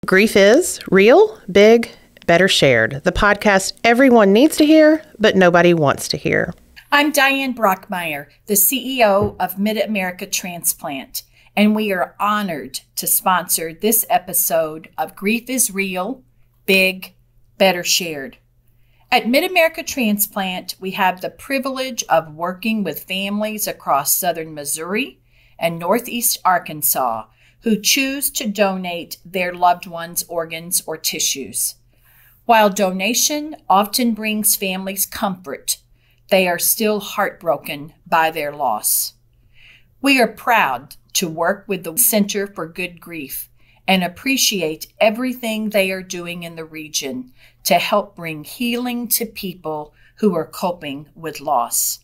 Grief is real, big, better shared. The podcast everyone needs to hear, but nobody wants to hear. I'm Diane Brockmeyer, the CEO of Mid-America Transplant, and we are honored to sponsor this episode of Grief is Real, Big, Better Shared. At Mid-America Transplant, we have the privilege of working with families across southern Missouri and northeast Arkansas who choose to donate their loved ones' organs or tissues. While donation often brings families comfort, they are still heartbroken by their loss. We are proud to work with the Center for Good Grief and appreciate everything they are doing in the region to help bring healing to people who are coping with loss.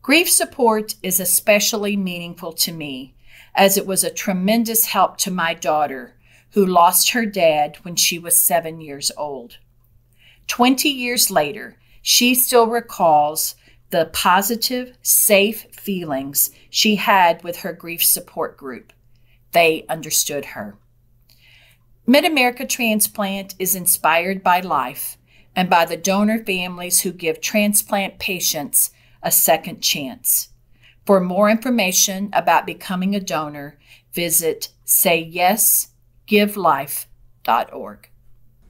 Grief support is especially meaningful to me, as it was a tremendous help to my daughter, who lost her dad when she was 7 years old. 20 years later, she still recalls the positive, safe feelings she had with her grief support group. They understood her. Mid-America Transplant is inspired by life and by the donor families who give transplant patients a second chance. For more information about becoming a donor, visit sayyesgivelife.org.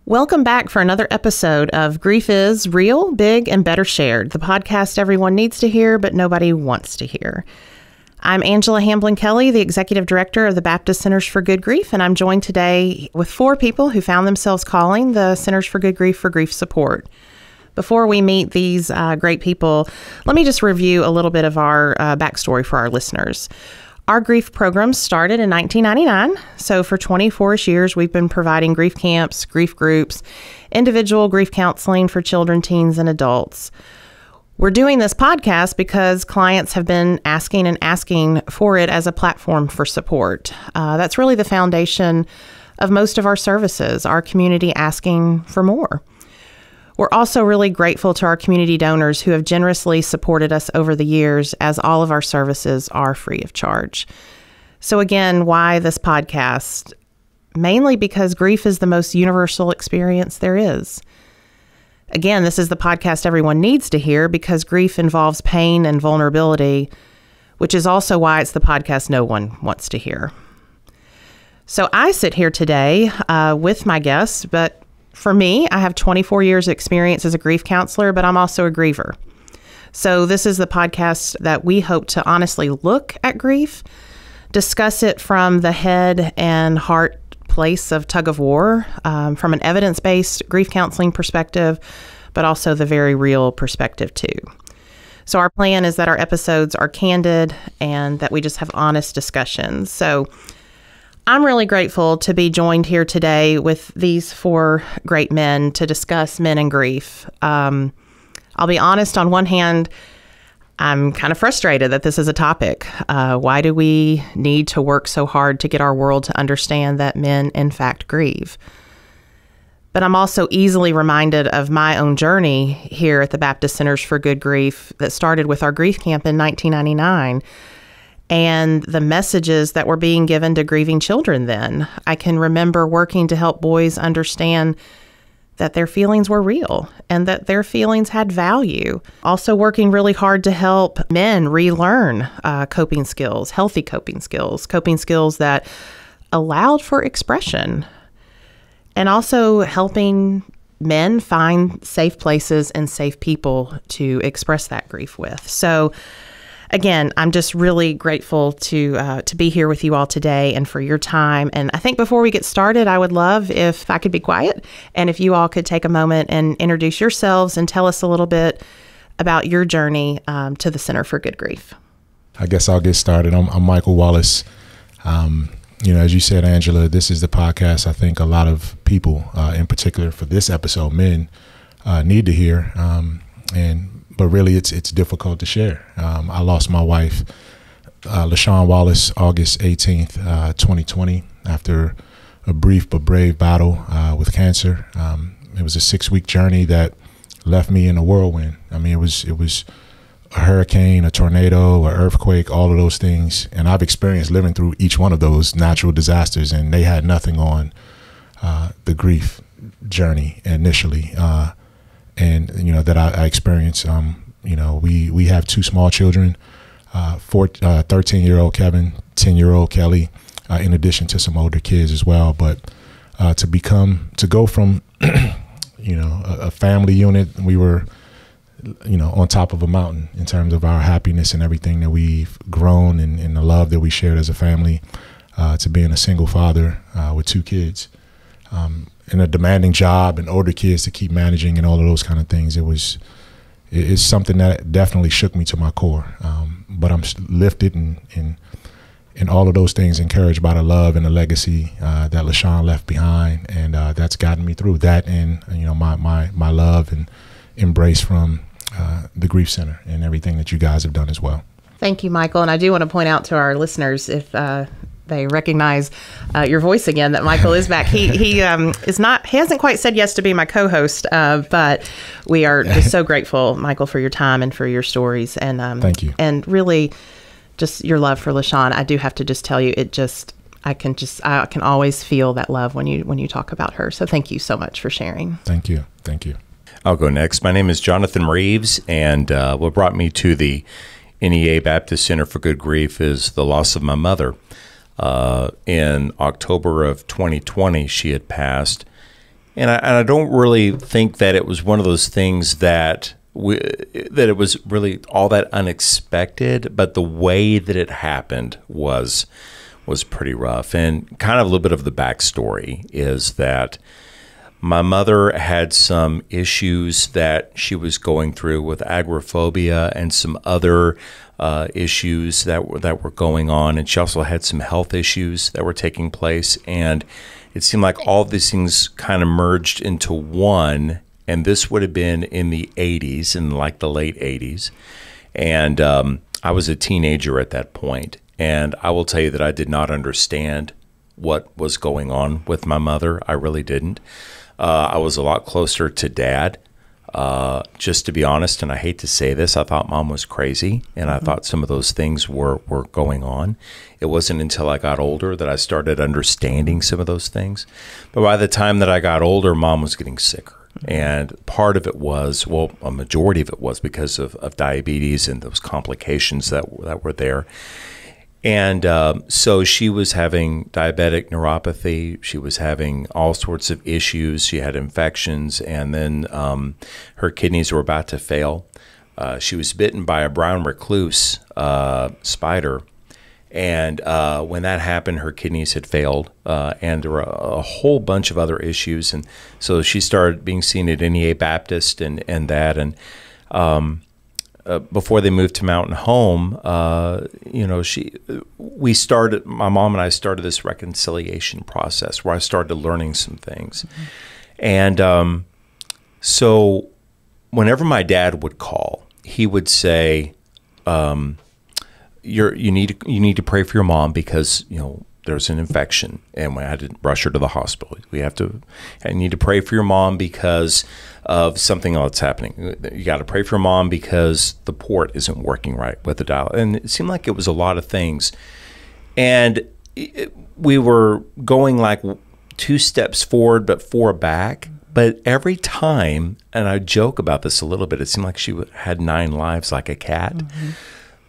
Welcome back for another episode of Grief is Real, Big, and Better Shared, the podcast everyone needs to hear, but nobody wants to hear. I'm Angela Hamblin-Kelly, the Executive Director of the Baptist Centers for Good Grief, and I'm joined today with 4 people who found themselves calling the Centers for Good Grief for grief support. Before we meet these great people, let me just review a little bit of our backstory for our listeners. Our grief program started in 1999, so for 24-ish years, we've been providing grief camps, grief groups, individual grief counseling for children, teens, and adults. We're doing this podcast because clients have been asking for it as a platform for support. That's really the foundation of most of our services, our community asking for more. We're also really grateful to our community donors who have generously supported us over the years, as all of our services are free of charge. So again, why this podcast? Mainly because grief is the most universal experience there is. Again, this is the podcast everyone needs to hear because grief involves pain and vulnerability, which is also why it's the podcast no one wants to hear. So I sit here today with my guests, but for me, I have 24 years of experience as a grief counselor, but I'm also a griever. So this is the podcast that we hope to honestly look at grief, discuss it from the head and heart place of tug of war, from an evidence-based grief counseling perspective, but also the very real perspective too. So our plan is that our episodes are candid and that we just have honest discussions. So I'm really grateful to be joined here today with these 4 great men to discuss men and grief. I'll be honest, on one hand, I'm kind of frustrated that this is a topic. Why do we need to work so hard to get our world to understand that men, in fact, grieve? But I'm also easily reminded of my own journey here at the Baptist Centers for Good Grief that started with our grief camp in 1999. And the messages that were being given to grieving children then. I can remember working to help boys understand that their feelings were real and that their feelings had value. Also working really hard to help men relearn coping skills, healthy coping skills that allowed for expression. And also helping men find safe places and safe people to express that grief with. So again, I'm just really grateful to be here with you all today and for your time. And I think before we get started, I would love if I could be quiet and if you all could take a moment and introduce yourselves and tell us a little bit about your journey to the Center for Good Grief. I guess I'll get started. I'm Michael Wallace. As you said, Angela, this is the podcast I think a lot of people, in particular for this episode, men, need to hear. But really, it's difficult to share. I lost my wife, LaShawn Wallace, August 18th, 2020, after a brief but brave battle with cancer. It was a 6-week journey that left me in a whirlwind. I mean, it was a hurricane, a tornado, an earthquake, all of those things. And I've experienced living through each one of those natural disasters, and they had nothing on the grief journey initially, and that I experienced. We have two small children, 13-year-old Kevin, 10-year-old Kelly, in addition to some older kids as well. But to go from a family unit, we were on top of a mountain in terms of our happiness and everything that we've grown and the love that we shared as a family, to being a single father with two kids, and a demanding job and older kids to keep managing and all of those kind of things. It's something that definitely shook me to my core. But I'm lifted and all of those things encouraged by the love and the legacy that LaShawn left behind, and that's gotten me through that, and my love and embrace from the Grief Center and everything that you guys have done as well. Thank you, Michael. And I do want to point out to our listeners, if they recognize your voice again, that Michael is back. He hasn't quite said yes to be my co-host, but we are just so grateful, Michael, for your time and for your stories. And thank you. And really, just your love for LaShawn. I do have to just tell you, I can always feel that love when you talk about her. So thank you so much for sharing. Thank you. I'll go next. My name is Jonathan Reeves, and what brought me to the NEA Baptist Center for Good Grief is the loss of my mother. In October of 2020, she had passed, and I don't really think that it was one of those things that it was really all that unexpected, but the way that it happened was pretty rough. And kind of a little bit of the backstory is that my mother had some issues that she was going through with agoraphobia and some other issues that were going on, and she also had some health issues that were taking place, and it seemed like all these things kind of merged into one. And this would have been in the 80s, in like the late 80s, and I was a teenager at that point, and I will tell you that I did not understand what was going on with my mother. I really didn't. I was a lot closer to Dad, just to be honest, and I hate to say this, I thought Mom was crazy, and I thought some of those things were going on. It wasn't until I got older that I started understanding some of those things. But by the time that I got older, Mom was getting sicker. And part of it was, well, a majority of it was because of diabetes and those complications that were there. And so she was having diabetic neuropathy. She was having all sorts of issues. She had infections, and then her kidneys were about to fail. She was bitten by a brown recluse spider. And when that happened, her kidneys had failed, and there were a whole bunch of other issues. And so she started being seen at NEA Baptist and that. And before they moved to Mountain Home, my mom and I started this reconciliation process where I started learning some things. And so whenever my dad would call, he would say, you need to pray for your mom because there's an infection and we had to rush her to the hospital. I need to pray for your mom because of something else happening. You got to pray for your mom because the port isn't working right with the dial. And it seemed like it was a lot of things. And we were going like 2 steps forward but 4 back. But every time, and I joke about this a little bit, it seemed like she had 9 lives like a cat.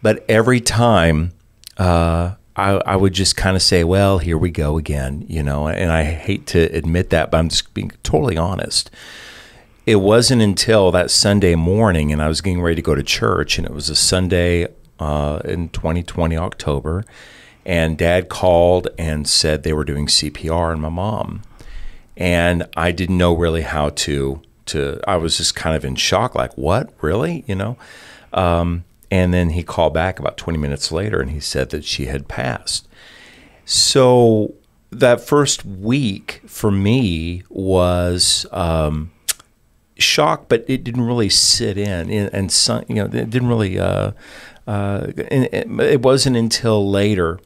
But every time I would just kind of say, well, here we go again, and I hate to admit that, but I'm just being totally honest. It wasn't until that Sunday morning, and I was getting ready to go to church, and it was a Sunday in 2020, October, and Dad called and said they were doing CPR on my mom. And I didn't know really how to I was just kind of in shock, like, what, really, and then he called back about 20 minutes later, and he said that she had passed. So that first week for me was shock, but it didn't really sit in. And it didn't really. It wasn't until later,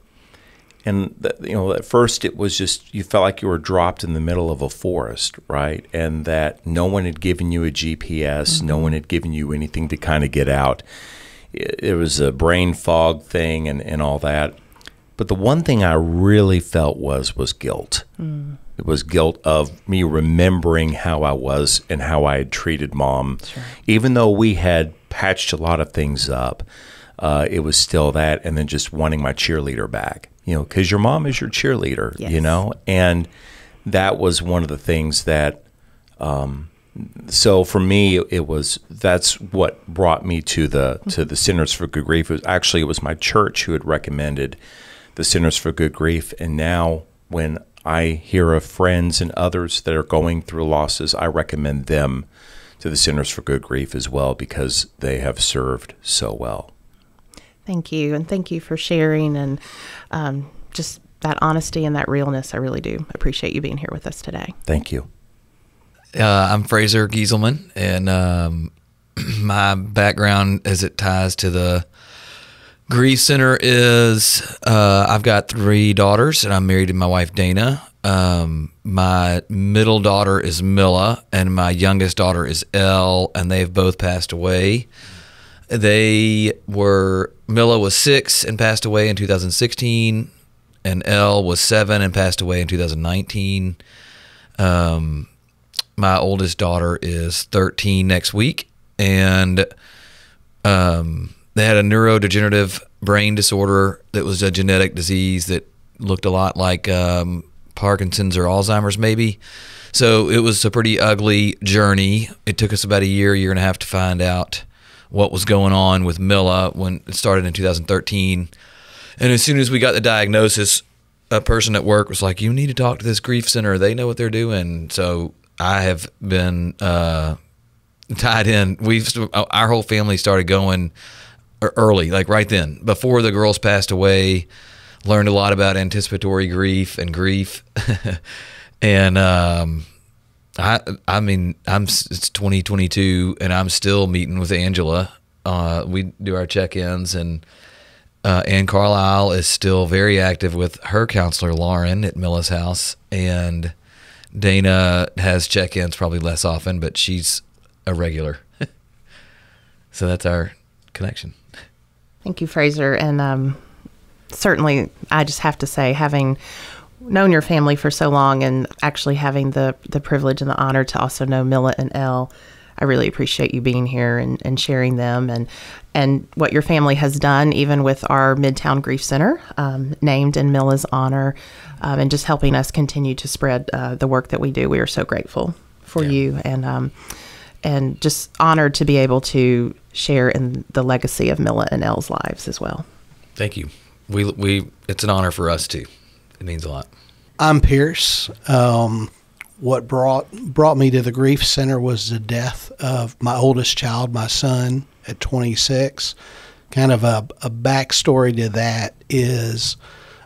and at first it was just you felt like you were dropped in the middle of a forest, right? And that no one had given you a GPS, no one had given you anything to kind of get out. It was a brain fog thing and all that. But the one thing I really felt was guilt. was guilt of me remembering how I was and how I had treated Mom. Sure. Even though we had patched a lot of things up, it was still that, and then just wanting my cheerleader back, because your mom is your cheerleader, yes. And that was one of the things that, so for me, that's what brought me to the Centers for Good Grief. It was my church who had recommended the Centers for Good Grief, and now when I hear of friends and others that are going through losses, I recommend them to the Centers for Good Grief as well, because they have served so well. Thank you, and thank you for sharing and just that honesty and that realness. I really do appreciate you being here with us today. Thank you. I'm Fraser Gieselman, and my background as it ties to the Grief Center is I've got 3 daughters, and I'm married to my wife, Dana. My middle daughter is Milla, and my youngest daughter is Elle, and they've both passed away. Milla was 6 and passed away in 2016, and Elle was 7 and passed away in 2019. My oldest daughter is 13 next week, and they had a neurodegenerative brain disorder that was a genetic disease that looked a lot like Parkinson's or Alzheimer's maybe. So it was a pretty ugly journey. It took us about a year and a half to find out what was going on with Milla when it started in 2013. And as soon as we got the diagnosis, a person at work was like, you need to talk to this grief center. They know what they're doing. So I have been tied in. Our whole family started going early, like right then, before the girls passed away. Learned a lot about anticipatory grief and grief. And it's 2022, and I'm still meeting with Angela. We do our check-ins, and Ann Carlisle is still very active with her counselor, Lauren, at Milla's house. And Dana has check-ins probably less often, but she's a regular. So that's our connection. Thank you, Fraser. And certainly, I just have to say, having known your family for so long and actually having the privilege and the honor to also know Milla and Elle, I really appreciate you being here and sharing them and what your family has done, even with our Midtown Grief Center, named in Milla's honor, and just helping us continue to spread the work that we do. We are so grateful for you and just honored to be able to share in the legacy of Milla and Elle's lives as well. Thank you. It's an honor for us too. It means a lot. I'm Pierce. What brought me to the Grief Center was the death of my oldest child, my son, at 26. Kind of a backstory to that is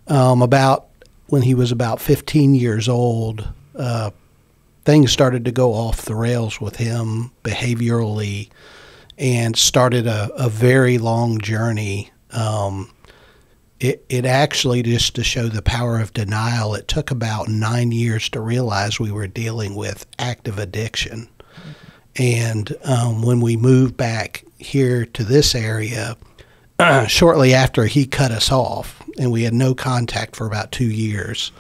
about when he was about 15 years old, things started to go off the rails with him behaviorally and started a very long journey. It actually, just to show the power of denial, it took about 9 years to realize we were dealing with active addiction. And when we moved back here to this area, shortly after he cut us off, and we had no contact for about 2 years.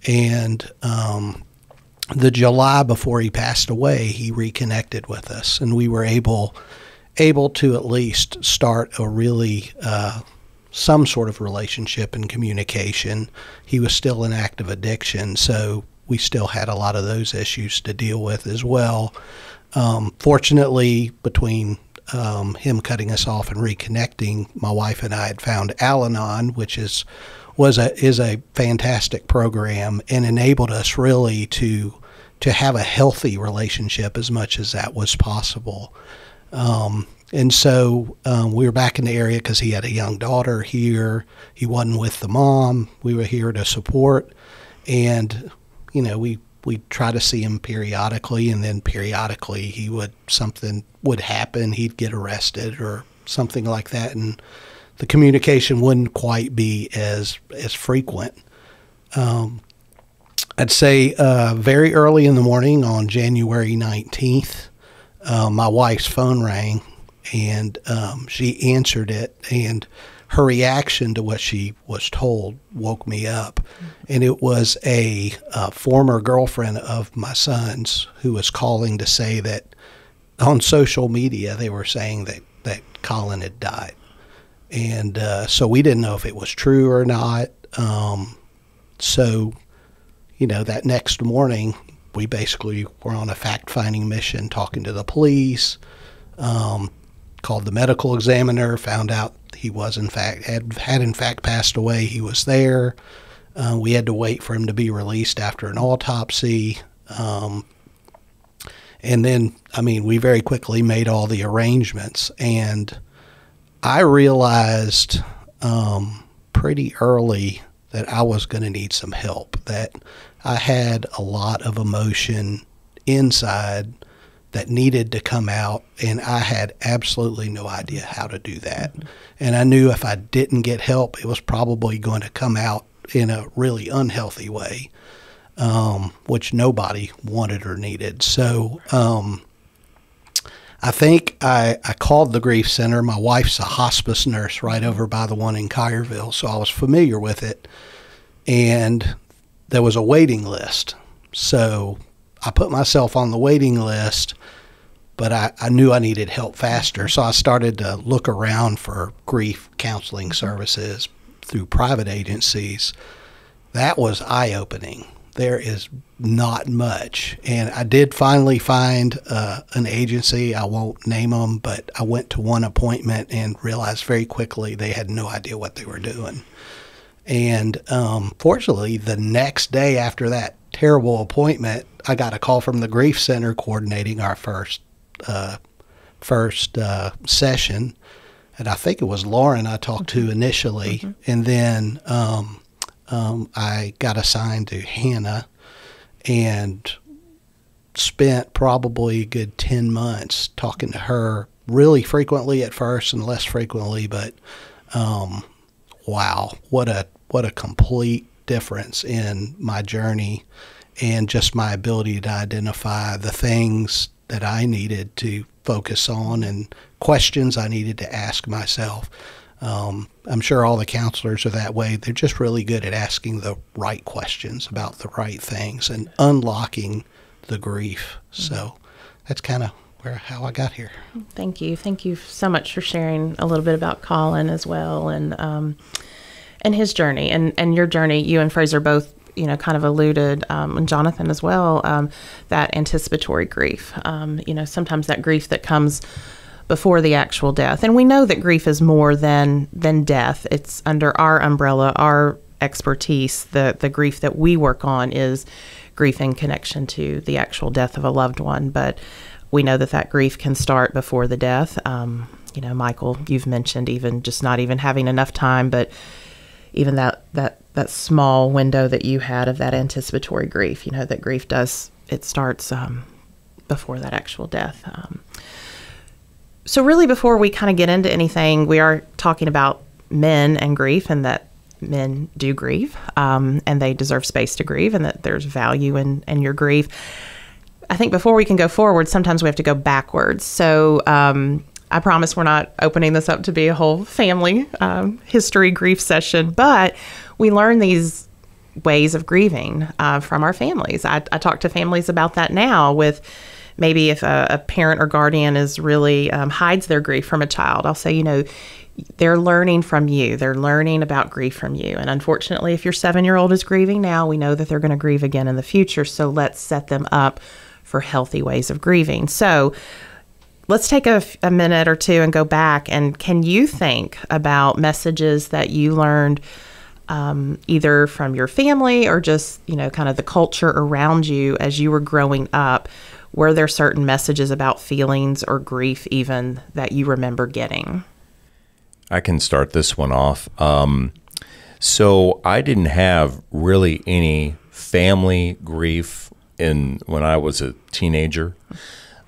And the July before he passed away, he reconnected with us, and we were able to at least start a really some sort of relationship and communication. He was still in active addiction, so we still had a lot of those issues to deal with as well. Fortunately, between him cutting us off and reconnecting, my wife and I had found Al-Anon, which is a fantastic program and enabled us really to have a healthy relationship as much as that was possible. And so we were back in the area because he had a young daughter here. He wasn't with the mom. We were here to support. And, we try to see him periodically, and then periodically something would happen. He'd get arrested or something like that, and the communication wouldn't quite be as frequent. I'd say very early in the morning on January 19th, my wife's phone rang. And she answered it, and her reaction to what she was told woke me up. And it was a former girlfriend of my son's who was calling to say that on social media they were saying that Colin had died. And so we didn't know if it was true or not. So, that next morning, we basically were on a fact-finding mission, talking to the police, called the medical examiner, found out he was in fact had in fact passed away. He was there. We had to wait for him to be released after an autopsy. And then, we very quickly made all the arrangements. And I realized pretty early that I was going to need some help, that I had a lot of emotion inside that needed to come out, and I had absolutely no idea how to do that. And I knew if I didn't get help, it was probably going to come out in a really unhealthy way, which nobody wanted or needed. So I think I called the Grief Center. My wife's a hospice nurse right over by the one in Collierville, so I was familiar with it. And there was a waiting list. So I put myself on the waiting list, but I knew I needed help faster. So I started to look around for grief counseling services through private agencies. That was eye-opening. There is not much. And I did finally find an agency. I won't name them, but I went to one appointment and realized very quickly they had no idea what they were doing. And fortunately, the next day after that terrible appointment, I got a call from the Grief Center coordinating our first session. And I think it was Lauren I talked to initially. Mm-hmm. And then I got assigned to Hannah and spent probably a good 10 months talking to her really frequently at first and less frequently. But wow, what a complete difference in my journey and just my ability to identify the things that I needed to focus on and questions I needed to ask myself. I'm sure all the counselors are that way. They're just really good at asking the right questions about the right things and unlocking the grief. So that's kind of how I got here. Thank you. Thank you so much for sharing a little bit about Colin as well and his journey and your journey. You and Fraser both, kind of alluded, and Jonathan as well, that anticipatory grief. Sometimes that grief that comes before the actual death. And we know that grief is more than death. It's under our umbrella, our expertise. The grief that we work on is grief in connection to the actual death of a loved one. But we know that grief can start before the death. Michael, you've mentioned even just not even having enough time, but even that small window that you had of that anticipatory grief, that grief starts before that actual death. So really, before we kind of get into anything, we are talking about men and grief, and that men do grieve, and they deserve space to grieve, and that there's value in your grief. I think before we can go forward, sometimes we have to go backwards. So I promise we're not opening this up to be a whole family history grief session, but we learn these ways of grieving from our families. I talk to families about that now with maybe if a parent or guardian is really hides their grief from a child. I'll say, they're learning from you. They're learning about grief from you. And unfortunately, if your 7-year-old is grieving now, we know that they're going to grieve again in the future. So let's set them up for healthy ways of grieving. So let's take a minute or two and go back. And can you think about messages that you learned either from your family or just, kind of the culture around you as you were growing up? Were there certain messages about feelings or grief even that you remember getting? I can start this one off. So I didn't have really any family grief when I was a teenager,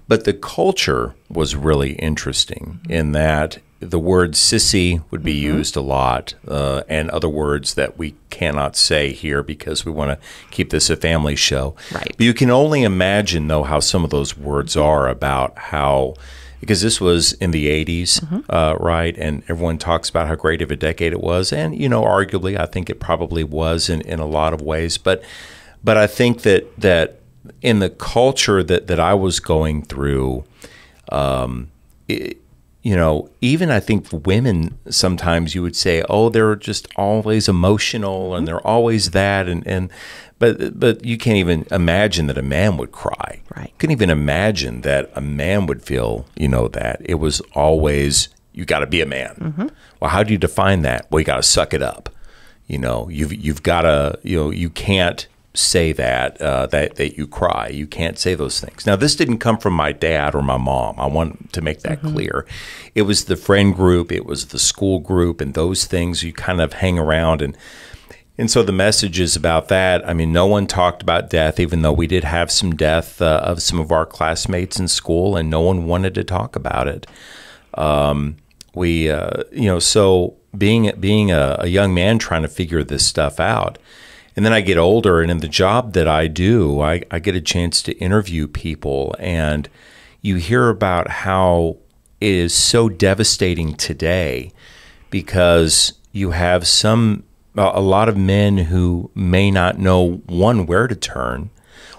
but the culture was really interesting in that the word sissy would be used a lot, and other words that we cannot say here because we want to keep this a family show. Right. But you can only imagine, though, how some of those words are about how, because this was in the 80s, right? And everyone talks about how great of a decade it was. And, arguably, I think it probably was in a lot of ways. But I think that in the culture that I was going through, even I think women, sometimes you would say, oh, they're just always emotional and they're always that. But you can't even imagine that a man would cry. Right. You couldn't even imagine that a man would feel, that. It was always, you got to be a man. Well, how do you define that? Well, you got to suck it up. You've got to, you can't say that you cry. You can't say those things. Now, this didn't come from my dad or my mom. I want to make that clear. It was the friend group. It was the school group and those things you kind of hang around. And so the messages about that, I mean, no one talked about death, even though we did have some death of some of our classmates in school, and no one wanted to talk about it. So being a young man trying to figure this stuff out, and then I get older, and in the job that I do, I get a chance to interview people, and you hear about how it is so devastating today because you have a lot of men who may not know, one, where to turn,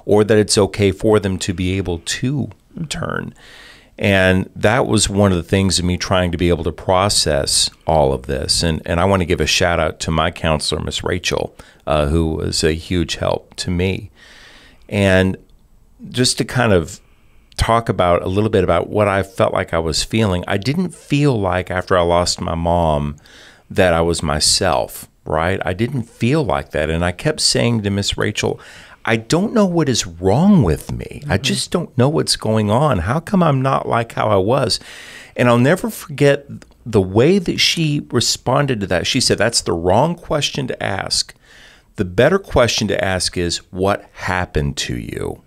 or that it's okay for them to be able to turn. And that was one of the things of me trying to be able to process all of this. And I want to give a shout out to my counselor, Miss Rachel, who was a huge help to me. And just to kind of talk about a little bit about what I felt like I was feeling, I didn't feel like after I lost my mom that I was myself, right? I didn't feel like that. And I kept saying to Miss Rachel, I don't know what is wrong with me. I just don't know what's going on. How come I'm not like how I was? And I'll never forget the way that she responded to that. She said, that's the wrong question to ask. The better question to ask is, what happened to you?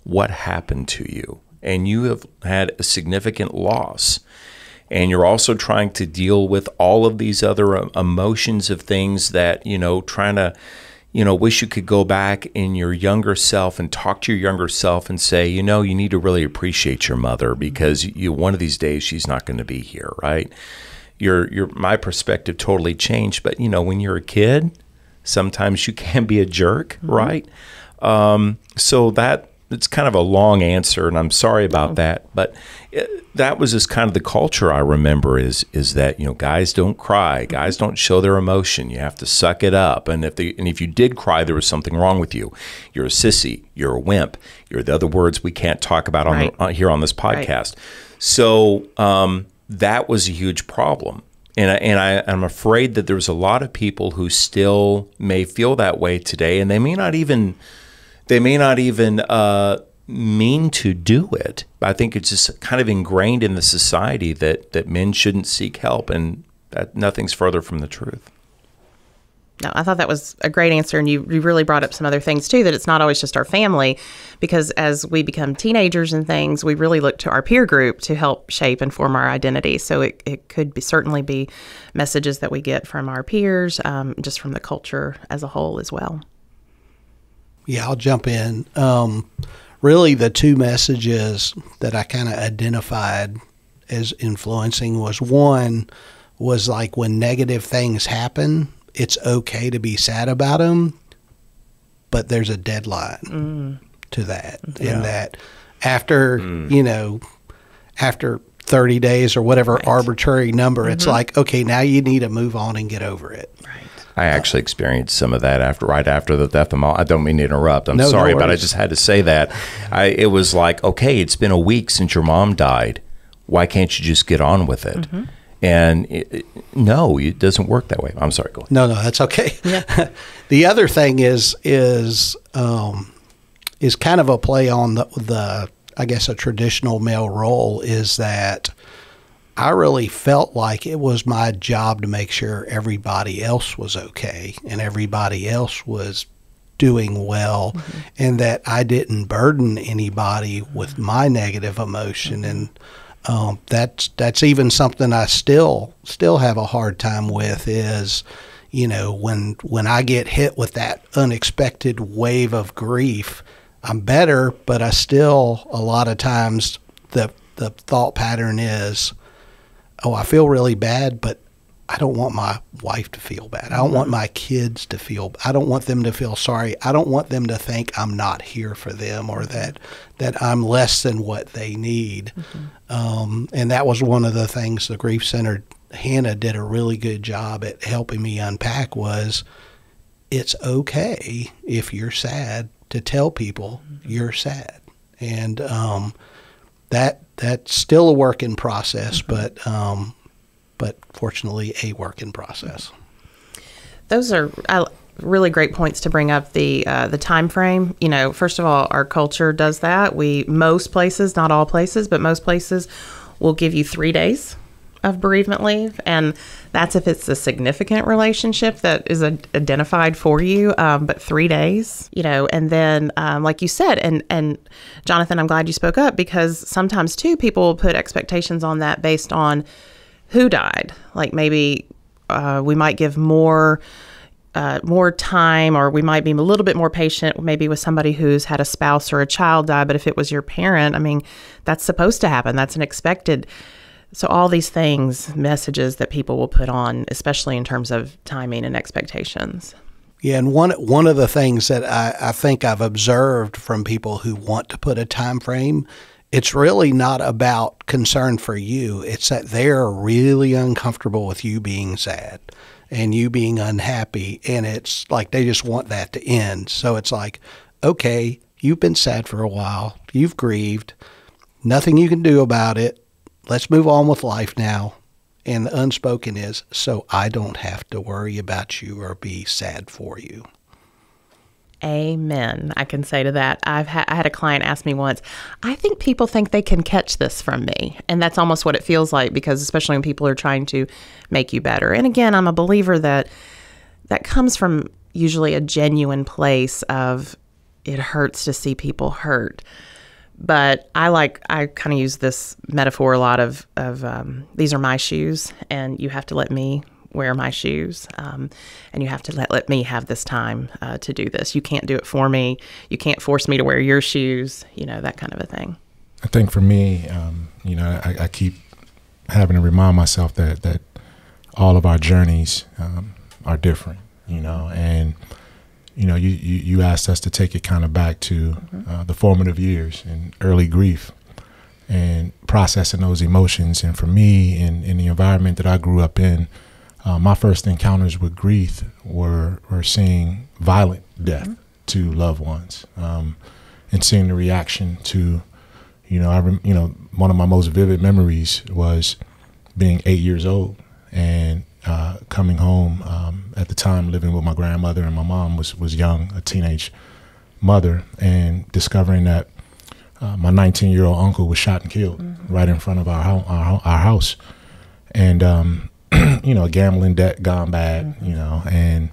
What happened to you? And you have had a significant loss. And you're also trying to deal with all of these other emotions of things that, trying to, wish you could go back in your younger self and talk to your younger self and say, you need to really appreciate your mother because one of these days she's not going to be here, right? My perspective totally changed. But, when you're a kid, sometimes you can be a jerk, right? So it's kind of a long answer, and I'm sorry about that. But that was just kind of the culture I remember is that, guys don't cry. Guys don't show their emotion. You have to suck it up. And if you did cry, there was something wrong with you. You're a sissy. You're a wimp. You're the other words we can't talk about here on this podcast. Right. So that was a huge problem. And I'm afraid that there's a lot of people who still may feel that way today, and they may not even mean to do it. I think it's just kind of ingrained in the society that men shouldn't seek help, and that nothing's further from the truth. No, I thought that was a great answer, and you really brought up some other things too, that it's not always just our family, because as we become teenagers and things, we really look to our peer group to help shape and form our identity. So it could certainly be messages that we get from our peers, just from the culture as a whole as well. Yeah, I'll jump in. Really, the two messages that I kind of identified as influencing was like when negative things happen, it's okay to be sad about them, but there's a deadline to that. Yeah. And that after, after 30 days or whatever arbitrary number, it's like, okay, now you need to move on and get over it. Right. I actually experienced some of that right after the death of my mom. I don't mean to interrupt. I'm sorry, but I just had to say that. It was like, okay, it's been a week since your mom died. Why can't you just get on with it? And no, it doesn't work that way. I'm sorry, go ahead. No, that's okay. Yeah. The other thing is kind of a play on the I guess a traditional male role, is that I really felt like it was my job to make sure everybody else was okay and everybody else was doing well, and that I didn't burden anybody with my negative emotion. And That's even something I still have a hard time with is, when I get hit with that unexpected wave of grief, I'm better, but I still, a lot of times, the thought pattern is, oh, I feel really bad, but I don't want my wife to feel bad. I don't want my kids to feel, I don't want them to feel sorry. I don't want them to think I'm not here for them or that I'm less than what they need. And that was one of the things the Grief Center, Hannah did a really good job at helping me unpack was it's okay if you're sad to tell people you're sad. And that's still a work in process, but fortunately a work in process. Those are really great points to bring up. The time frame. First of all, our culture does that. Most places, not all places, but most places will give you 3 days of bereavement leave, and that's if it's a significant relationship that is identified for you. But 3 days, and then like you said, and Jonathan, I'm glad you spoke up because sometimes too people will put expectations on that based on who died. Like maybe we might give more time, or we might be a little bit more patient maybe with somebody who's had a spouse or a child die. But if it was your parent, I mean, that's supposed to happen. That's an expected. So all these things, messages that people will put on, especially in terms of timing and expectations. Yeah, and one of the things that I think I've observed from people who want to put a time frame, it's really not about concern for you. It's that they're really uncomfortable with you being sad and you being unhappy, and it's like they just want that to end. So it's like, okay, you've been sad for a while, you've grieved, nothing you can do about it. Let's move on with life now. And the unspoken is, so I don't have to worry about you or be sad for you. Amen. I can say to that. I had a client ask me once, I think people think they can catch this from me. And that's almost what it feels like, because especially when people are trying to make you better. And again, I'm a believer that comes from usually a genuine place of it hurts to see people hurt. But I kind of use this metaphor a lot of these are my shoes, and you have to let me wear my shoes, and you have to let me have this time to do this. You can't do it for me. You can't force me to wear your shoes, that kind of a thing. I think for me, I keep having to remind myself that all of our journeys are different, and you asked us to take it kind of back to the formative years and early grief and processing those emotions. And for me, in the environment that I grew up in, my first encounters with grief were seeing violent death to loved ones, and seeing the reaction to, one of my most vivid memories was being 8 years old and coming home, at the time living with my grandmother, and my mom was young, a teenage mother, and discovering that my 19-year-old uncle was shot and killed right in front of our house. And, gambling debt gone bad, and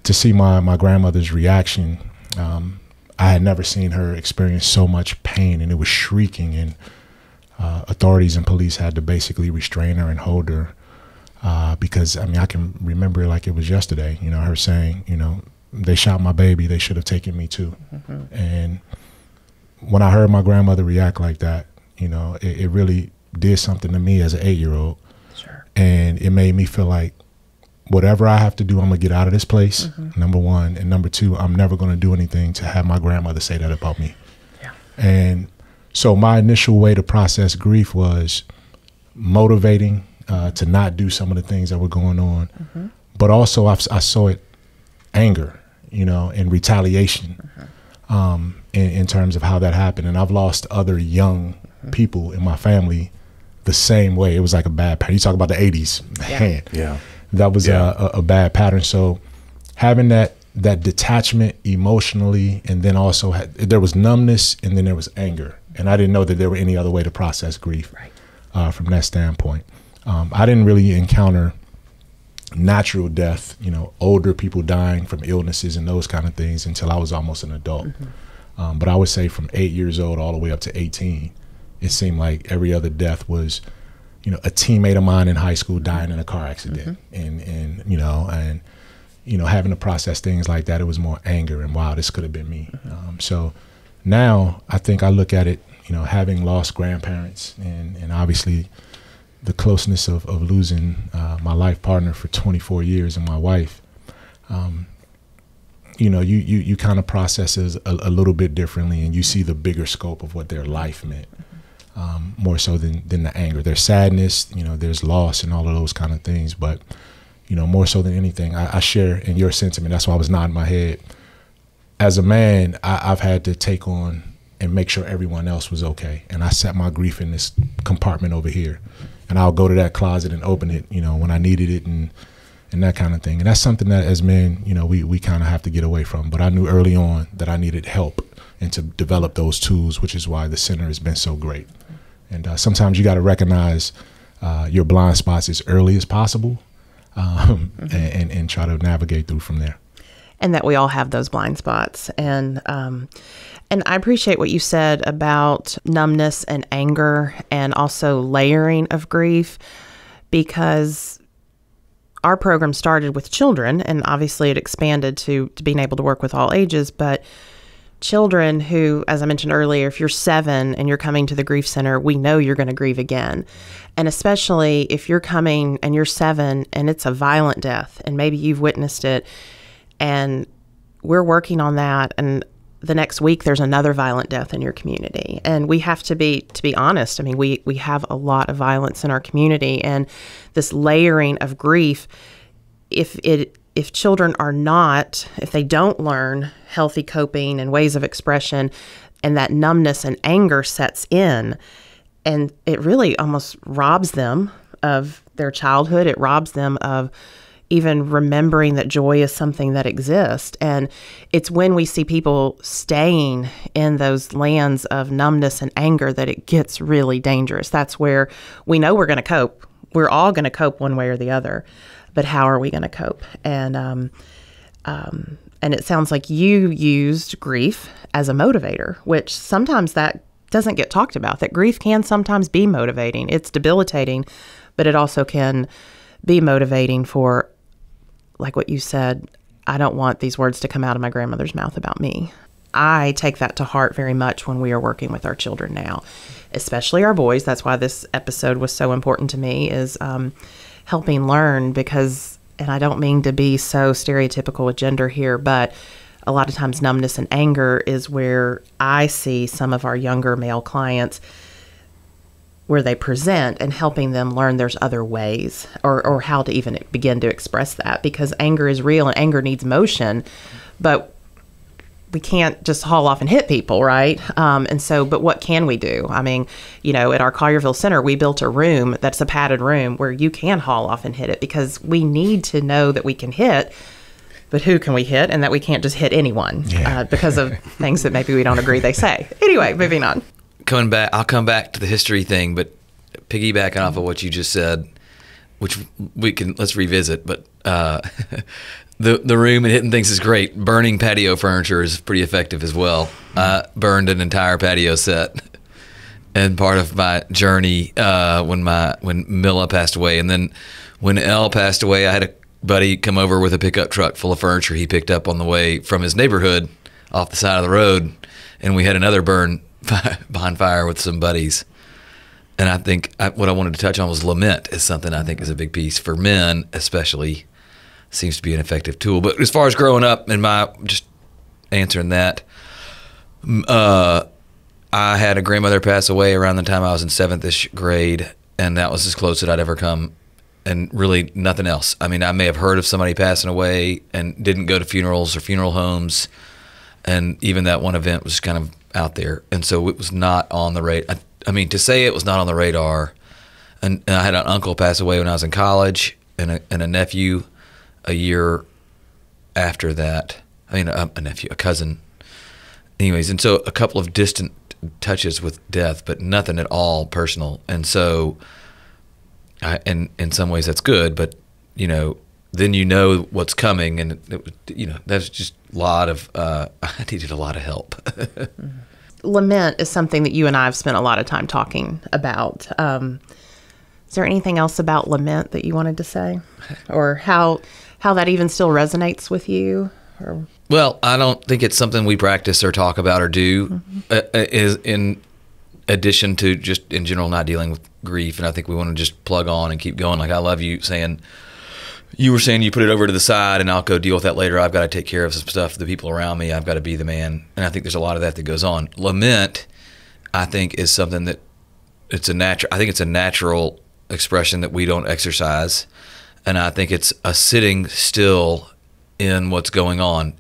to see my grandmother's reaction, I had never seen her experience so much pain, and it was shrieking, and authorities and police had to basically restrain her and hold her. Because I can remember it like it was yesterday, her saying, they shot my baby, they should have taken me too. And when I heard my grandmother react like that, it really did something to me as an 8-year-old. Sure. And it made me feel like whatever I have to do, I'm gonna get out of this place, number one. And number two, I'm never gonna do anything to have my grandmother say that about me. Yeah. And so my initial way to process grief was motivating, to not do some of the things that were going on, but also I saw it anger, and retaliation, in terms of how that happened. And I've lost other young people in my family the same way. It was like a bad pattern. You talk about the 80s, man. Yeah. That was a bad pattern. So having that detachment emotionally, and then also there was numbness, and then there was anger. And I didn't know that there were any other way to process grief, from that standpoint. I didn't really encounter natural death, older people dying from illnesses and those kind of things until I was almost an adult. But I would say from 8 years old all the way up to 18 it seemed like every other death was, a teammate of mine in high school dying in a car accident, and having to process things like that. It was more anger and, wow, this could have been me. So now I think I look at it, having lost grandparents and obviously the closeness of losing my life partner for 24 years and my wife. You kind of process it a little bit differently, and you see the bigger scope of what their life meant, more so than the anger. There's sadness, there's loss and all of those kind of things. But, more so than anything, I share in your sentiment. That's why I was nodding my head. As a man, I've had to take on and make sure everyone else was okay. And I set my grief in this compartment over here. And I'll go to that closet and open it, when I needed it and that kind of thing. And that's something that as men, we kind of have to get away from. But I knew early on that I needed help and to develop those tools, which is why the center has been so great. And sometimes you got to recognize your blind spots as early as possible, and try to navigate through from there. And that we all have those blind spots. And I appreciate what you said about numbness and anger and also layering of grief, because our program started with children, and obviously it expanded to being able to work with all ages. But children who, as I mentioned earlier, if you're 7 and you're coming to the grief center, we know you're going to grieve again. And especially if you're coming and you're 7 and it's a violent death and maybe you've witnessed it, and we're working on that, and the next week there's another violent death in your community. And we have to be honest. I mean, we have a lot of violence in our community, and this layering of grief, if children are not, if they don't learn healthy coping and ways of expression, and that numbness and anger sets in, and it really almost robs them of their childhood. It robs them of even remembering that joy is something that exists. And it's when we see people staying in those lands of numbness and anger that it gets really dangerous. That's where we know we're going to cope. We're all going to cope one way or the other, but how are we going to cope? And it sounds like you used grief as a motivator, which sometimes that doesn't get talked about, that grief can sometimes be motivating. It's debilitating, but it also can be motivating for, like what you said, I don't want these words to come out of my grandmother's mouth about me. I take that to heart very much when we are working with our children now, especially our boys. That's why this episode was so important to me, is helping learn, because, and I don't mean to be so stereotypical with gender here, but a lot of times numbness and anger is where I see some of our younger male clients where they present, and helping them learn there's other ways or how to even begin to express that, because anger is real and anger needs motion, but we can't just haul off and hit people, right? But what can we do? I mean, at our Collierville Center, we built a room that's a padded room where you can haul off and hit it, because we need to know that we can hit, but who can we hit, and that we can't just hit anyone because of things that maybe we don't agree they say. Anyway, moving on. I'll come back to the history thing, but piggybacking off of what you just said, which let's revisit, but the room and hitting things is great. Burning patio furniture is pretty effective as well. I burned an entire patio set, and part of my journey when Milla passed away, and then when Elle passed away, I had a buddy come over with a pickup truck full of furniture he picked up on the way from his neighborhood off the side of the road, and we had another burn behind fire with some buddies. And I think what I wanted to touch on was lament is something I think is a big piece for men, especially. Seems to be an effective tool. But as far as growing up, and just answering that, I had a grandmother pass away around the time I was in 7th-ish grade, and that was as close as I'd ever come, and really nothing else. I mean, I may have heard of somebody passing away and didn't go to funerals or funeral homes, and even that one event was kind of out there, and so it was not on the radar. I mean, to say it was not on the radar, and I had an uncle pass away when I was in college, and a nephew a year after that. I mean, a nephew, a cousin. Anyways, and so a couple of distant touches with death, but nothing at all personal. And so, and in some ways that's good, but then what's coming, and that's just a lot of. I needed a lot of help. lament is something that you and I have spent a lot of time talking about. Is there anything else about lament that you wanted to say, or how that even still resonates with you? Or? Well, I don't think it's something we practice or talk about or do, is in addition to just in general not dealing with grief. And I think we want to just plug on and keep going. Like I love you saying, you were saying you put it over to the side and I'll go deal with that later. I've got to take care of some stuff, the people around me. I've got to be the man. And I think there's a lot of that goes on. Lament, I think, is something that it's a natural expression that we don't exercise. And I think it's a sitting still in what's going on.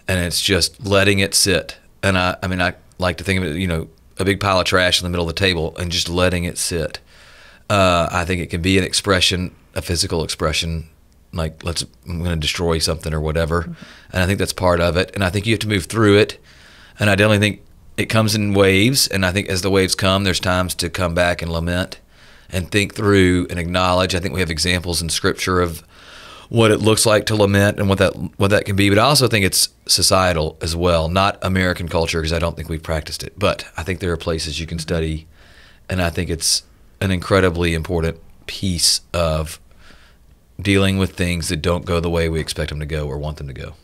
And it's just letting it sit. And I like to think of it, a big pile of trash in the middle of the table and just letting it sit. I think it can be an expression, a physical expression, like I'm going to destroy something or whatever. Mm-hmm. And I think that's part of it. And I think you have to move through it. And I definitely think it comes in waves. And I think as the waves come, there's times to come back and lament and think through and acknowledge. I think we have examples in Scripture of what it looks like to lament and what that can be. But I also think it's societal as well, not American culture, because I don't think we've practiced it. But I think there are places you can study. And I think it's an incredibly important piece of dealing with things that don't go the way we expect them to go or want them to go.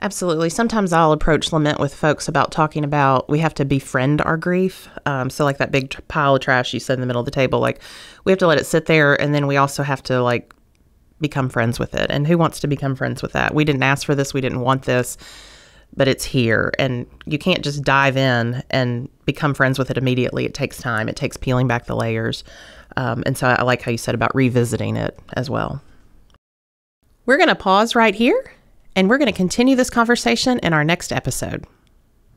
Absolutely. Sometimes I'll approach lament with folks about talking about we have to befriend our grief. So like that big pile of trash you said in the middle of the table, like we have to let it sit there, and then we also have to like become friends with it. And who wants to become friends with that? We didn't ask for this. We didn't want this, but it's here. And you can't just dive in and become friends with it immediately. It takes time. It takes peeling back the layers. And so I like how you said about revisiting it as well. We're going to pause right here, and we're going to continue this conversation in our next episode.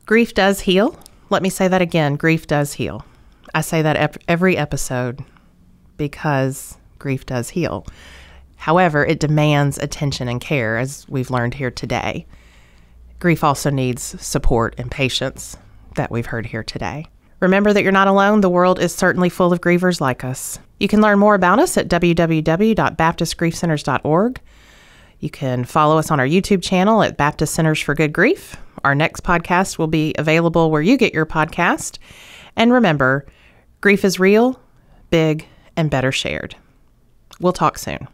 Grief does heal. Let me say that again. Grief does heal. I say that every episode because grief does heal. However, it demands attention and care, as we've learned here today. Grief also needs support and patience that we've heard here today. Remember that you're not alone. The world is certainly full of grievers like us. You can learn more about us at www.baptistgriefcenters.org. You can follow us on our YouTube channel at Baptist Centers for Good Grief. Our next podcast will be available where you get your podcast. And remember, grief is real, big, and better shared. We'll talk soon.